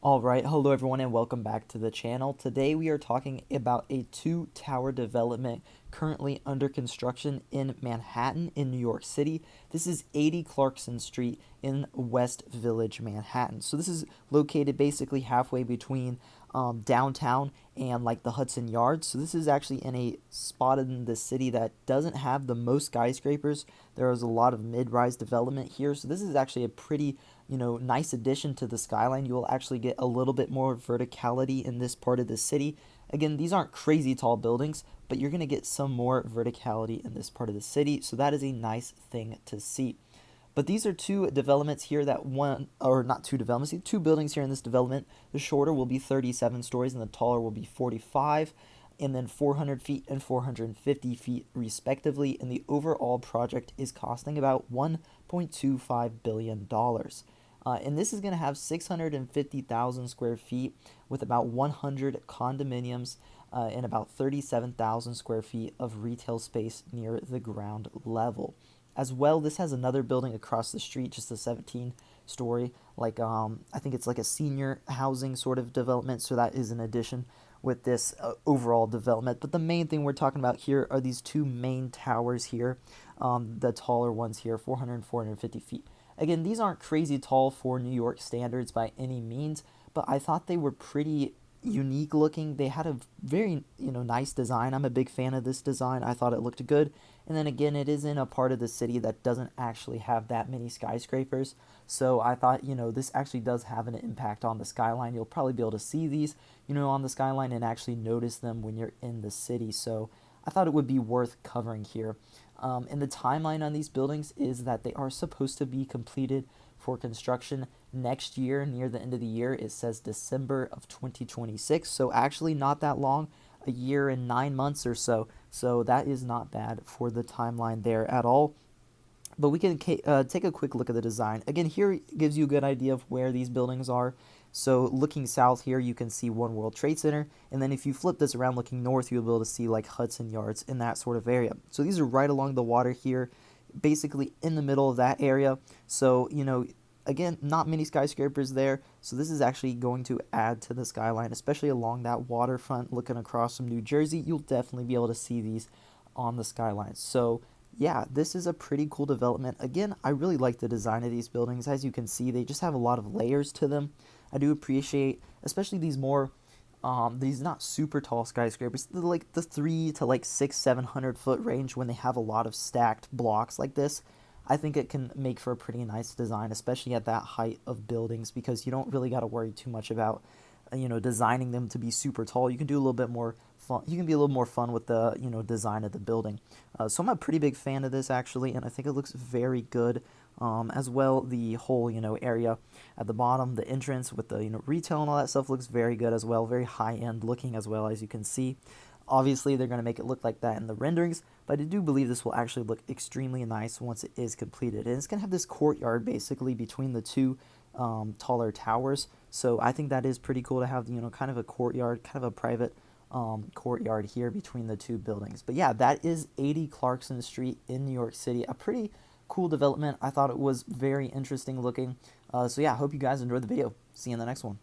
Alright, hello everyone and welcome back to the channel. Today we are talking about a two-tower development currently under construction in Manhattan in New York City. This is 80 Clarkson Street in West Village, Manhattan. So this is located basically halfway between downtown and like the Hudson Yards. So this is actually in a spot in the city that doesn't have the most skyscrapers. There is a lot of mid-rise development here. So this is actually a pretty nice addition to the skyline. You will actually get a little bit more verticality in this part of the city. Again, these aren't crazy tall buildings, but you're going to get some more verticality in this part of the city. So that is a nice thing to see. But these are two developments here not two developments, two buildings here in this development. The shorter will be 37 stories and the taller will be 45, and then 400 feet and 450 feet respectively. And the overall project is costing about $1.25 billion. And this is going to have 650,000 square feet with about 100 condominiums and about 37,000 square feet of retail space near the ground level. As well, this has another building across the street, just a 17-story, I think it's like a senior housing sort of development, so that is an addition with this overall development. But the main thing we're talking about here are these two main towers here, the taller ones here, 400 and 450 feet. Again, these aren't crazy tall for New York standards by any means, but I thought they were pretty unique looking. They had a very nice design. I'm a big fan of this design. I thought it looked good. And then again, it is in a part of the city that doesn't actually have that many skyscrapers. So I thought, this actually does have an impact on the skyline. You'll probably be able to see these, on the skyline and actually notice them when you're in the city. So I thought it would be worth covering here. And the timeline on these buildings is that they are supposed to be completed for construction next year, near the end of the year. It says December of 2026, so actually not that long, a year and 9 months or so. So that is not bad for the timeline there at all. But we can take a quick look at the design. Again, here it gives you a good idea of where these buildings are. So looking south here, you can see One World Trade Center. And then if you flip this around looking north, you'll be able to see like Hudson Yards in that sort of area. So these are right along the water here, basically in the middle of that area. So, again, not many skyscrapers there. So this is actually going to add to the skyline, especially along that waterfront looking across from New Jersey. You'll definitely be able to see these on the skyline. So yeah, this is a pretty cool development. Again, I really like the design of these buildings. As you can see, they just have a lot of layers to them. I do appreciate, especially these these not super tall skyscrapers, like the 3 to like 600-700 foot range when they have a lot of stacked blocks like this. I think it can make for a pretty nice design, especially at that height of buildings, because you don't really got to worry too much about designing them to be super tall. You can do a little bit more fun. You can be a little more fun with the design of the building. So I'm a pretty big fan of this actually, and I think it looks very good. As well, the whole area at the bottom, the entrance with the retail and all that stuff looks very good as well. Very high end looking as well, as you can see. Obviously, they're going to make it look like that in the renderings, but I do believe this will actually look extremely nice once it is completed. And it's going to have this courtyard basically between the two taller towers. So I think that is pretty cool to have, kind of a courtyard, kind of a private courtyard here between the two buildings. But yeah, that is 80 Clarkson Street in New York City. A pretty cool development. I thought it was very interesting looking. So yeah, I hope you guys enjoyed the video. See you in the next one.